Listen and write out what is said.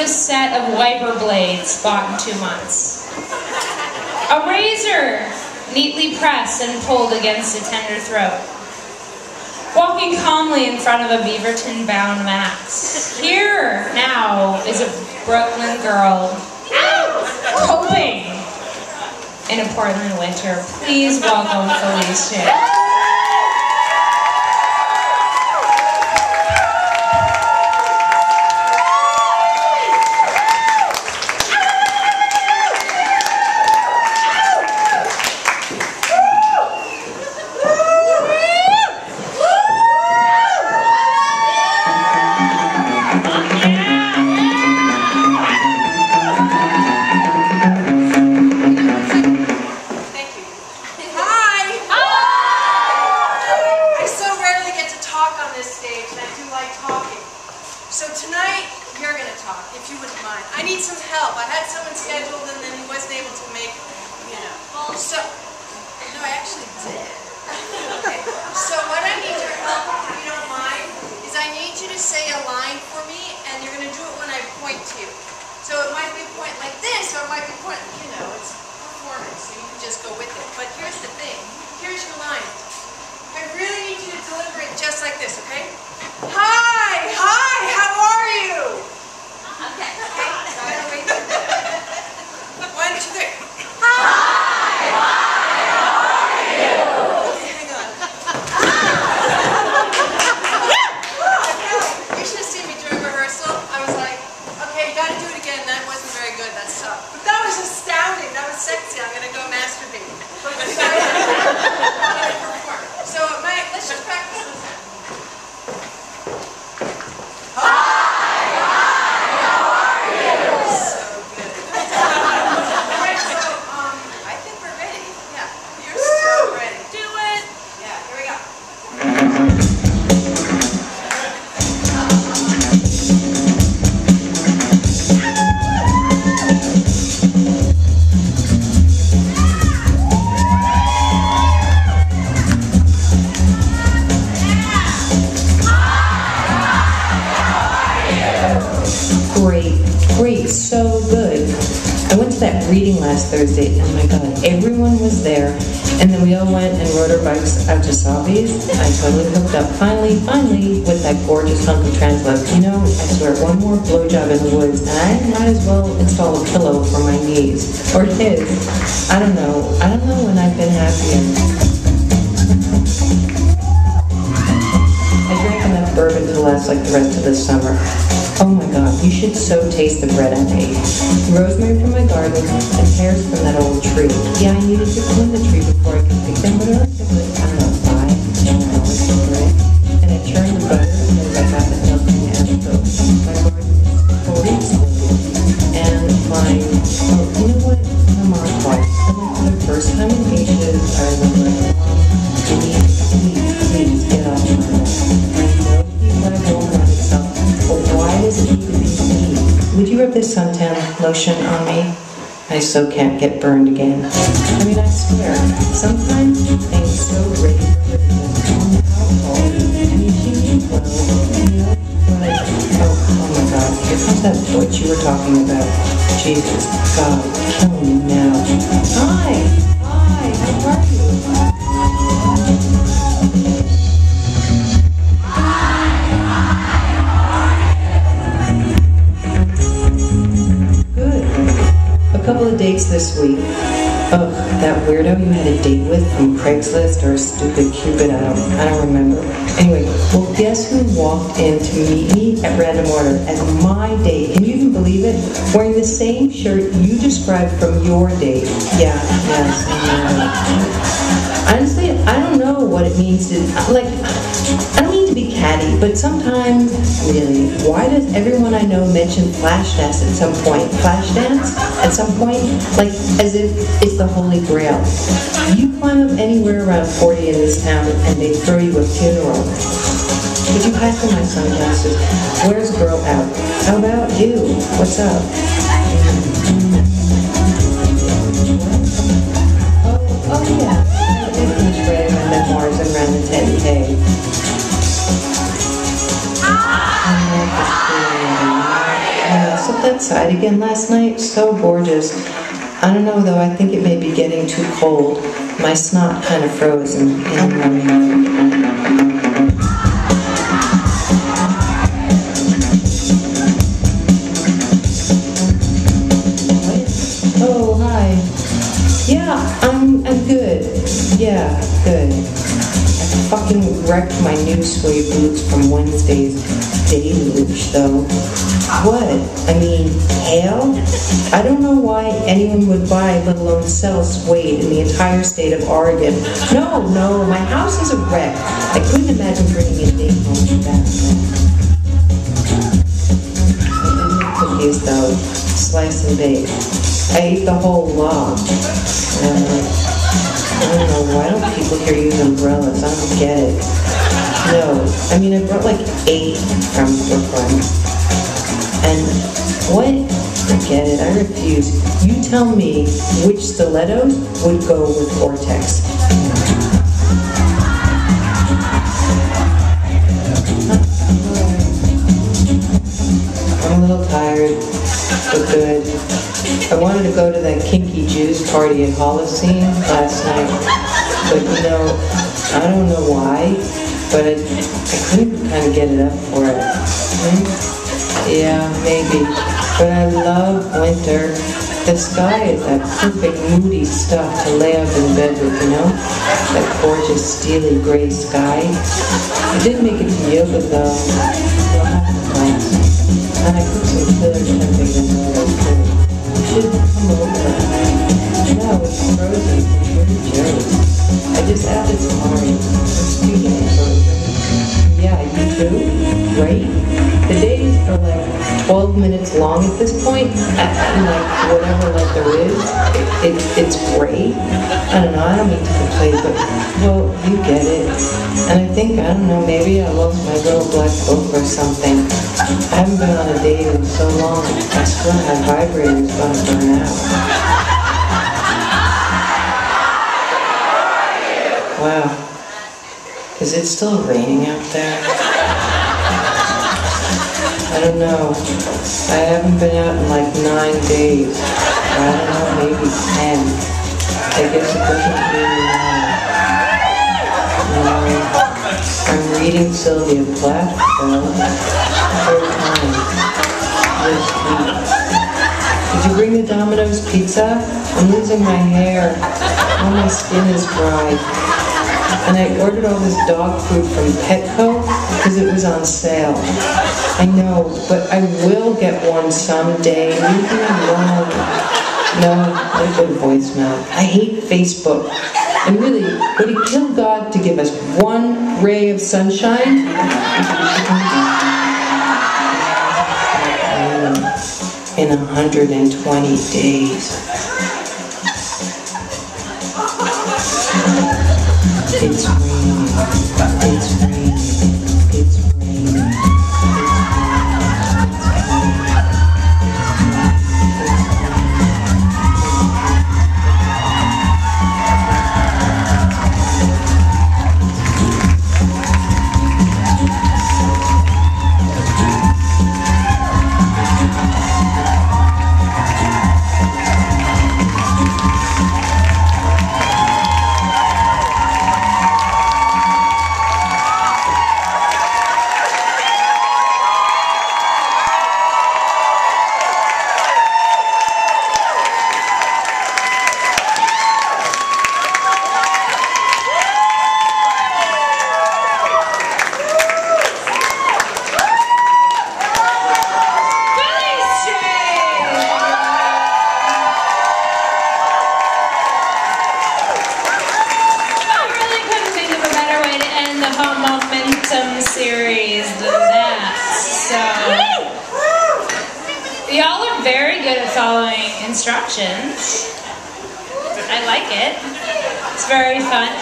newest set of wiper blades bought in 2 months. A razor neatly pressed and pulled against a tender throat. Walking calmly in front of a Beaverton-bound Max. Here now is a Brooklyn girl coping in a Portland winter. Please welcome Felice Shays. So tonight, you're going to talk, if you wouldn't mind. I need some help. I had someone scheduled and then he wasn't able to make, So, no, I actually did. Okay, so what I need your help, if you don't mind, is I need you to say a line for me and you're going to do it when I point to you. So it might be a point like this or it might be a point, it's performance, so you can just go with it. But here's the thing. Here's your line. I really need you to deliver it just like this, okay? Hi, how are you? Okay, so I'm going to wait for that. 1, 2, 3. Hi, how are you? Okay, hang on. You should have seen me during rehearsal. I was like, okay, you got to do it again. That wasn't very good. That's tough. But that was astounding. That was sexy. I'm going to go masturbate. So let's just practice this. Great, so good. I went to that reading last Thursday, and my God, everyone was there. And then we all went and rode our bikes out to Sabi's. I totally hooked up, finally, with that gorgeous hunk of transload. I swear, one more blowjob in the woods, and I might as well install a pillow for my knees. Or his. I don't know when I've been happier. I drank enough bourbon to last like the rest of the summer. Oh my God, you should so taste the bread I made. Rosemary from my garden and pears from that old tree. Yeah, I needed to clean the tree before I could pick them, but it only took like, 5 hours to do it. And I churned the butter as I got the milk from the Astro. My garden is fully exploded. And you know what? My mom twice. And like for the first time in ages, I remember, please get off my lap. I know you want to go around itself. But why does it need to be me? Would you rub this suntan lotion on me? I so can't get burned again. I mean, I swear, sometimes things so great for alcohol. I mean, she means well, oh my God, here comes that what you were talking about. Jesus, God, kill me now. Hi, how are you? Couple of dates this week. Oh, that weirdo you had a date with from Craigslist or Stupid Cupid, I don't remember. Anyway, well, guess who walked in to meet me at random order at my date? Can you even believe it? Wearing the same shirt you described from your date. Yeah, yes. Honestly, I don't know what it means to, I don't mean to be catty, but sometimes, really, why does everyone I know mention Flashdance at some point? Flashdance? At some point? Like, as if it's the Holy Grail. You climb up anywhere around 40 in this town, and they throw you a funeral. Would you pass me my sunglasses? Where's girl out? How about you? What's up? Oh yeah. I read my memoirs and ran the 10K. So that's outside again last night. So gorgeous. I don't know though, I think it may be getting too cold. My snot kind of froze and oh, hi. Yeah, I'm good. Yeah, good. I fucking wrecked my new suede boots from Wednesday's deluge, though. What? I mean, hail? I don't know why anyone would buy, let alone sell suede in the entire state of Oregon. No, my house is a wreck. I couldn't imagine bringing a date home to that. I did make cookies, though. Slice and bake. I ate the whole log. I don't know, why don't people here use umbrellas? I don't get it. No, I mean, I brought like 8 from Brooklyn. And what? Forget it, I refuse. You tell me which stilettos would go with Vortex. I'm a little tired, but good. I wanted to go to that kinky Jews party at Holocene last night, but you know, I don't know why, but I couldn't kind of get it up for it. Yeah, maybe, but I love winter. The sky is that perfect moody stuff to lay up in bed with, you know? That gorgeous steely gray sky. I did make it to yoga though. We'll have to class. And I cooked some killer tempeh in the food. You should come over. No, it's frozen. You're jealous. I just added some orange. Speaking of frozen, yeah, you too, right? The days are like 12 minutes long at this point, and like whatever like there is, it's great. I don't know, I don't mean to complain, but well, you get it. And I think, I don't know, maybe I lost my little black book or something. I haven't been on a date in so long. I swear my vibrator's gonna burn out. Wow. Is it still raining out there? I don't know. I haven't been out in like 9 days. I don't know, maybe 10. I guess it doesn't really matter. I'm reading Sylvia Plath, though. Third time. This week. Did you bring the Domino's pizza? I'm losing my hair. All my skin is dry. And I ordered all this dog food from Petco because it was on sale. I know, but I will get one someday. Leave me alone. No, I put a voicemail. I hate Facebook. And really, would it kill God to give us one ray of sunshine? In 120 days. It's raining. It's raining. It's raining. Homomentum series than that. So, y'all are very good at following instructions. I like it. It's very fun.